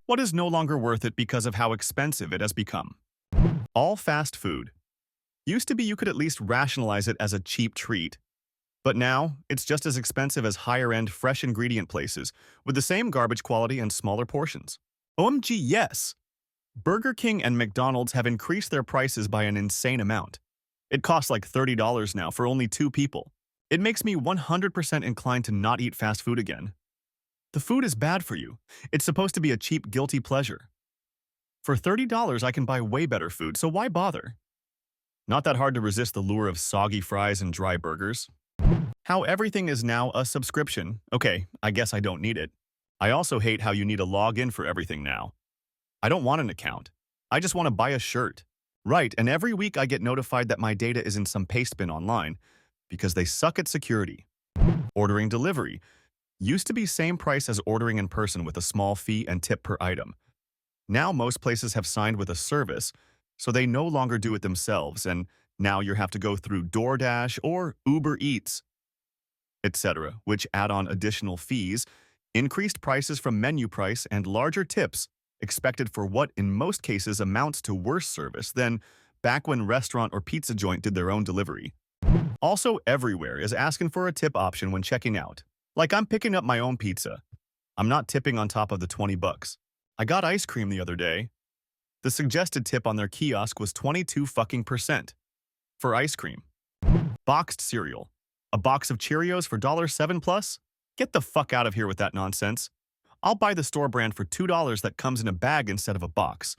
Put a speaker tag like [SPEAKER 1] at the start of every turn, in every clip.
[SPEAKER 1] What is no longer worth it because of how expensive it has become? All fast food. Used to be you could at least rationalize it as a cheap treat, but now it's just as expensive as higher-end fresh ingredient places with the same garbage quality and smaller portions. OMG, yes! Burger King and McDonald's have increased their prices by an insane amount. It costs like $30 now for only two people. It makes me 100% inclined to not eat fast food again. The food is bad for you. It's supposed to be a cheap, guilty pleasure. For $30, I can buy way better food, so why bother? Not that hard to resist the lure of soggy fries and dry burgers. How everything is now a subscription. Okay, I guess I don't need it. I also hate how you need a login for everything now. I don't want an account. I just want to buy a shirt. Right, and every week I get notified that my data is in some paste bin online because they suck at security. Ordering delivery used to be same price as ordering in person with a small fee and tip per item. Now most places have signed with a service, so they no longer do it themselves, and now you have to go through DoorDash or Uber Eats, etc., which add on additional fees, increased prices from menu price, and larger tips expected for what in most cases amounts to worse service than back when restaurant or pizza joint did their own delivery. Also everywhere is asking for a tip option when checking out. Like I'm picking up my own pizza. I'm not tipping on top of the 20 bucks. I got ice cream the other day. The suggested tip on their kiosk was 22% for ice cream. Boxed cereal. A box of Cheerios for $7 plus? Get the fuck out of here with that nonsense. I'll buy the store brand for $2 that comes in a bag instead of a box,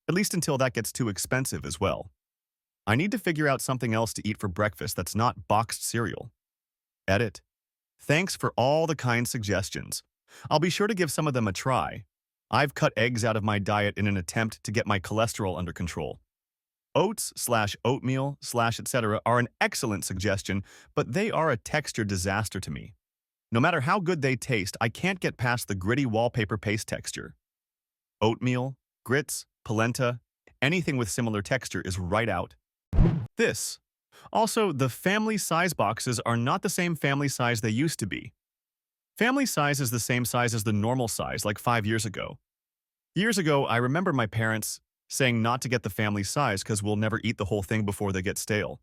[SPEAKER 1] at least until that gets too expensive as well. I need to figure out something else to eat for breakfast that's not boxed cereal. Edit. Thanks for all the kind suggestions. I'll be sure to give some of them a try. I've cut eggs out of my diet in an attempt to get my cholesterol under control. Oats/oatmeal/etc. are an excellent suggestion, but they are a texture disaster to me. No matter how good they taste, I can't get past the gritty wallpaper paste texture. Oatmeal, grits, polenta, anything with similar texture is right out. This. Also, the family size boxes are not the same family size they used to be. Family size is the same size as the normal size like 5 years ago. Years ago, I remember my parents saying not to get the family size because we'll never eat the whole thing before they get stale.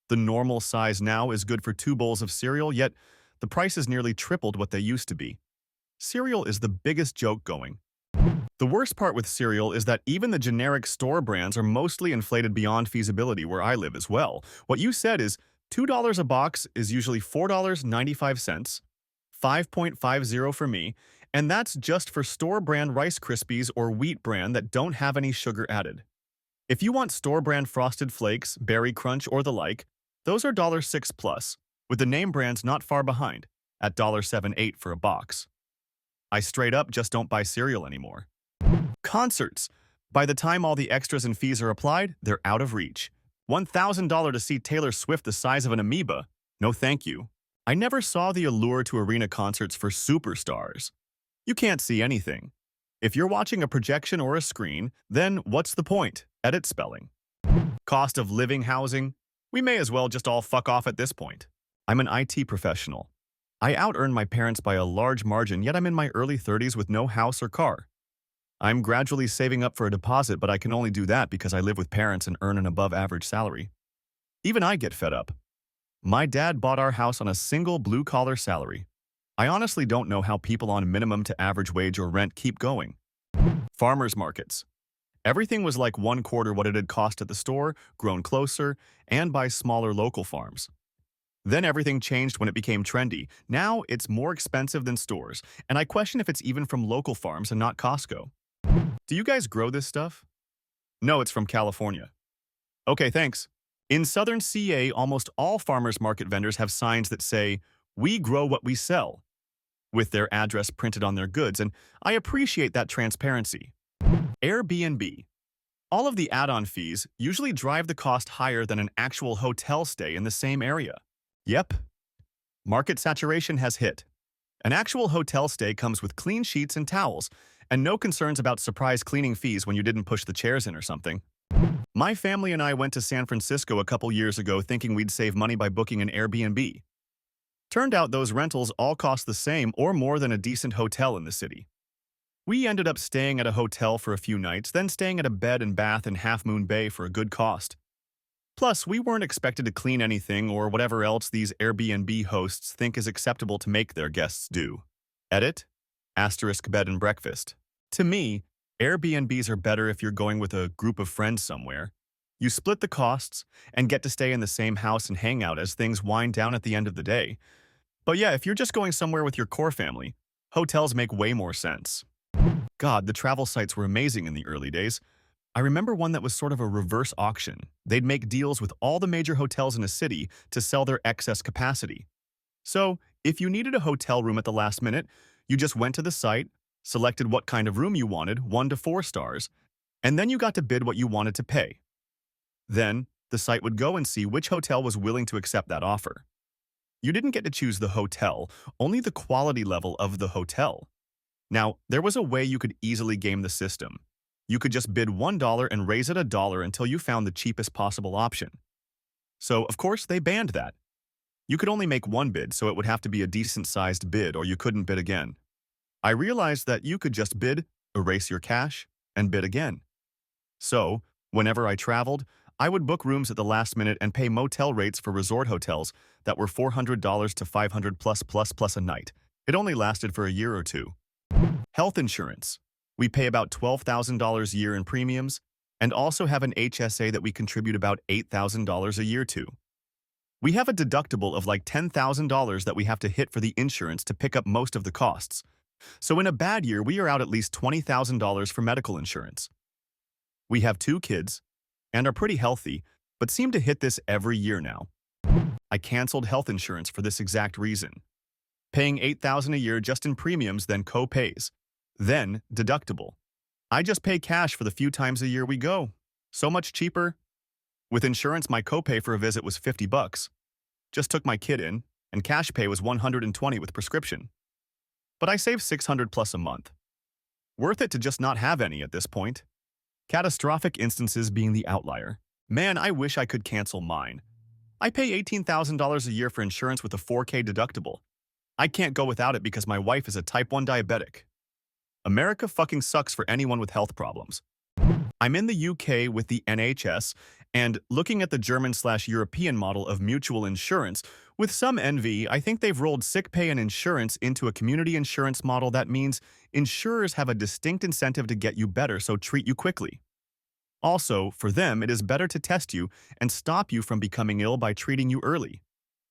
[SPEAKER 1] The normal size now is good for 2 bowls of cereal, yet the price is nearly tripled what they used to be. Cereal is the biggest joke going. The worst part with cereal is that even the generic store brands are mostly inflated beyond feasibility where I live as well. What you said is $2 a box is usually $4.95, 5.50 for me, and that's just for store brand Rice Krispies or wheat bran that don't have any sugar added. If you want store brand Frosted Flakes, Berry Crunch, or the like, those are $6 plus, with the name brands not far behind, at $7.8 for a box. I straight up just don't buy cereal anymore. Concerts. By the time all the extras and fees are applied, they're out of reach. $1,000 to see Taylor Swift the size of an amoeba? No thank you. I never saw the allure to arena concerts for superstars. You can't see anything. If you're watching a projection or a screen, then what's the point? Edit spelling. Cost of living housing? We may as well just all fuck off at this point. I'm an IT professional. I out-earn my parents by a large margin, yet I'm in my early 30s with no house or car. I'm gradually saving up for a deposit, but I can only do that because I live with parents and earn an above-average salary. Even I get fed up. My dad bought our house on a single blue-collar salary. I honestly don't know how people on minimum to average wage or rent keep going. Farmers markets. Everything was like 1/4 what it had cost at the store, grown closer, and by smaller local farms. Then everything changed when it became trendy. Now it's more expensive than stores, and I question if it's even from local farms and not Costco. Do you guys grow this stuff? No, it's from California. Okay, thanks. In southern CA, almost all farmers market vendors have signs that say, "We grow what we sell," with their address printed on their goods, and I appreciate that transparency. Airbnb. All of the add-on fees usually drive the cost higher than an actual hotel stay in the same area. Yep. Market saturation has hit. An actual hotel stay comes with clean sheets and towels, and no concerns about surprise cleaning fees when you didn't push the chairs in or something. My family and I went to San Francisco a couple years ago thinking we'd save money by booking an Airbnb. Turned out those rentals all cost the same or more than a decent hotel in the city. We ended up staying at a hotel for a few nights, then staying at a bed and bath in Half Moon Bay for a good cost. Plus, we weren't expected to clean anything or whatever else these Airbnb hosts think is acceptable to make their guests do. Edit? Asterisk bed and breakfast. To me, Airbnbs are better if you're going with a group of friends somewhere. You split the costs and get to stay in the same house and hang out as things wind down at the end of the day. But yeah, if you're just going somewhere with your core family, hotels make way more sense. God, the travel sites were amazing in the early days. I remember one that was sort of a reverse auction. They'd make deals with all the major hotels in a city to sell their excess capacity. So, if you needed a hotel room at the last minute, you just went to the site, selected what kind of room you wanted, 1 to 4 stars, and then you got to bid what you wanted to pay. Then, the site would go and see which hotel was willing to accept that offer. You didn't get to choose the hotel, only the quality level of the hotel. Now, there was a way you could easily game the system. You could just bid $1 and raise it $1 until you found the cheapest possible option. So, of course, they banned that. You could only make one bid, so it would have to be a decent-sized bid or you couldn't bid again. I realized that you could just bid, erase your cash, and bid again. So, whenever I traveled, I would book rooms at the last minute and pay motel rates for resort hotels that were $400 to $500 plus a night. It only lasted for a year or two. Health insurance. We pay about $12,000 a year in premiums and also have an HSA that we contribute about $8,000 a year to. We have a deductible of like $10,000 that we have to hit for the insurance to pick up most of the costs. So in a bad year, we are out at least $20,000 for medical insurance. We have 2 kids and are pretty healthy, but seem to hit this every year now. I canceled health insurance for this exact reason. Paying $8,000 a year just in premiums, then co-pays, then deductible. I just pay cash for the few times a year we go. So much cheaper. With insurance, my copay for a visit was $50. Just took my kid in, and cash pay was $120 with prescription. But I save $600 plus a month. Worth it to just not have any at this point. Catastrophic instances being the outlier. Man, I wish I could cancel mine. I pay $18,000 a year for insurance with a 4K deductible. I can't go without it because my wife is a type 1 diabetic. America fucking sucks for anyone with health problems. I'm in the UK with the NHS and looking at the German/European model of mutual insurance. With some envy, I think they've rolled sick pay and insurance into a community insurance model that means insurers have a distinct incentive to get you better, so treat you quickly. Also, for them, it is better to test you and stop you from becoming ill by treating you early,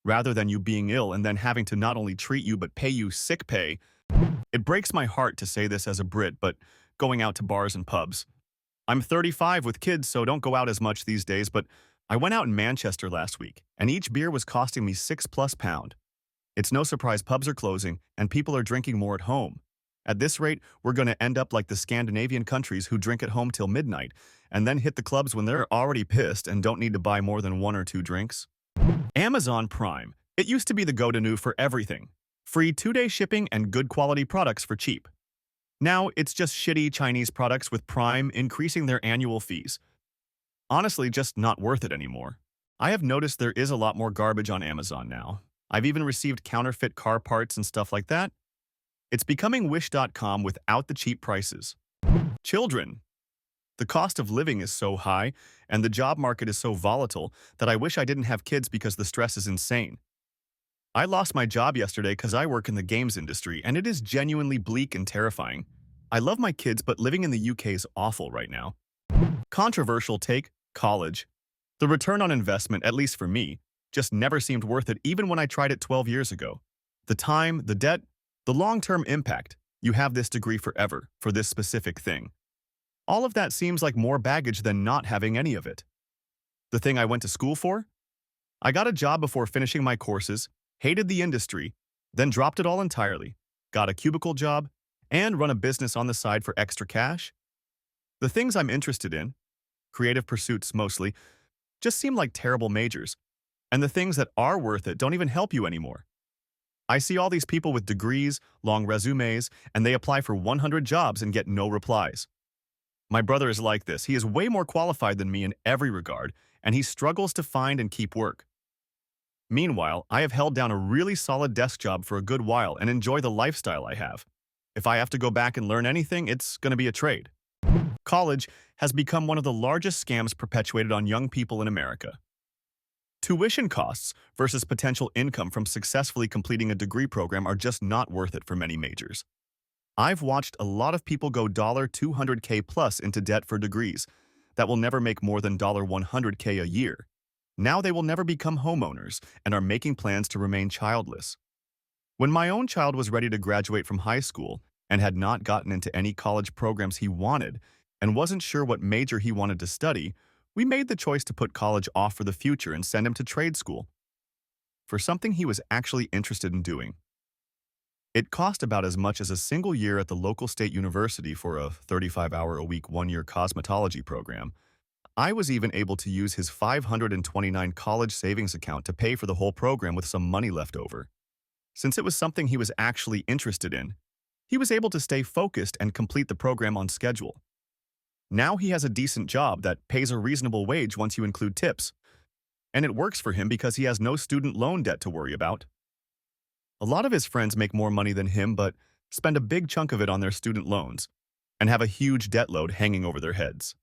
[SPEAKER 1] rather than you being ill and then having to not only treat you but pay you sick pay. It breaks my heart to say this as a Brit, but going out to bars and pubs. I'm 35 with kids, so don't go out as much these days, but I went out in Manchester last week, and each beer was costing me £6+. It's no surprise pubs are closing, and people are drinking more at home. At this rate, we're going to end up like the Scandinavian countries who drink at home till midnight, and then hit the clubs when they're already pissed and don't need to buy more than 1 or 2 drinks. Amazon Prime. It used to be the go-to for everything. Free 2-day shipping and good quality products for cheap. Now, it's just shitty Chinese products with Prime increasing their annual fees. Honestly, just not worth it anymore. I have noticed there is a lot more garbage on Amazon now. I've even received counterfeit car parts and stuff like that. It's becoming Wish.com without the cheap prices. Children. The cost of living is so high, and the job market is so volatile that I wish I didn't have kids because the stress is insane. I lost my job yesterday because I work in the games industry, and it is genuinely bleak and terrifying. I love my kids, but living in the UK is awful right now. Controversial take, college. The return on investment, at least for me, just never seemed worth it even when I tried it 12 years ago. The time, the debt, the long-term impact. You have this degree forever for this specific thing. All of that seems like more baggage than not having any of it. The thing I went to school for? I got a job before finishing my courses, hated the industry, then dropped it all entirely, got a cubicle job, and run a business on the side for extra cash. The things I'm interested in, creative pursuits mostly, just seem like terrible majors, and the things that are worth it don't even help you anymore. I see all these people with degrees, long resumes, and they apply for 100 jobs and get no replies. My brother is like this. He is way more qualified than me in every regard, and he struggles to find and keep work. Meanwhile, I have held down a really solid desk job for a good while and enjoy the lifestyle I have. If I have to go back and learn anything, it's going to be a trade. College has become one of the largest scams perpetuated on young people in America. Tuition costs versus potential income from successfully completing a degree program are just not worth it for many majors. I've watched a lot of people go $200K plus into debt for degrees that will never make more than $100K a year. Now they will never become homeowners and are making plans to remain childless. When my own child was ready to graduate from high school and had not gotten into any college programs he wanted and wasn't sure what major he wanted to study, we made the choice to put college off for the future and send him to trade school for something he was actually interested in doing. It cost about as much as a single year at the local state university for a 35-hour-a-week one-year cosmetology program. I was even able to use his $529 college savings account to pay for the whole program with some money left over. Since it was something he was actually interested in, he was able to stay focused and complete the program on schedule. Now he has a decent job that pays a reasonable wage once you include tips, and it works for him because he has no student loan debt to worry about. A lot of his friends make more money than him but spend a big chunk of it on their student loans and have a huge debt load hanging over their heads.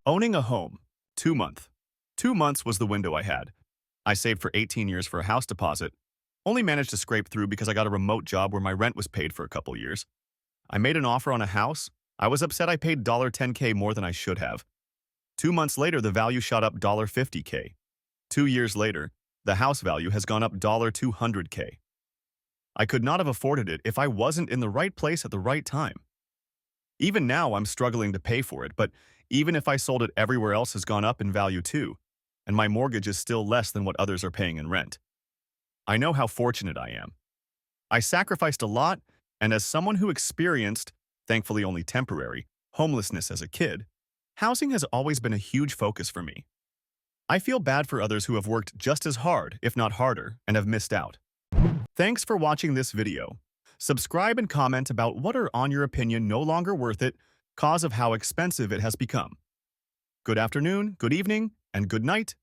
[SPEAKER 1] Owning a home. 2 months. 2 months was the window I had. I saved for 18 years for a house deposit, only managed to scrape through because I got a remote job where my rent was paid for a couple years. I made an offer on a house. I was upset I paid $10K more than I should have. 2 months later, the value shot up $50K. 2 years later, the house value has gone up $200K. I could not have afforded it if I wasn't in the right place at the right time. Even now, I'm struggling to pay for it, but even if I sold it, everywhere else has gone up in value too, and my mortgage is still less than what others are paying in rent. I know how fortunate I am. I sacrificed a lot, and as someone who experienced, thankfully only temporary, homelessness as a kid, housing has always been a huge focus for me. I feel bad for others who have worked just as hard, if not harder, and have missed out. Thanks for watching this video. Subscribe and comment about what are, on your opinion, no longer worth it, cause of how expensive it has become. Good afternoon, good evening, and good night.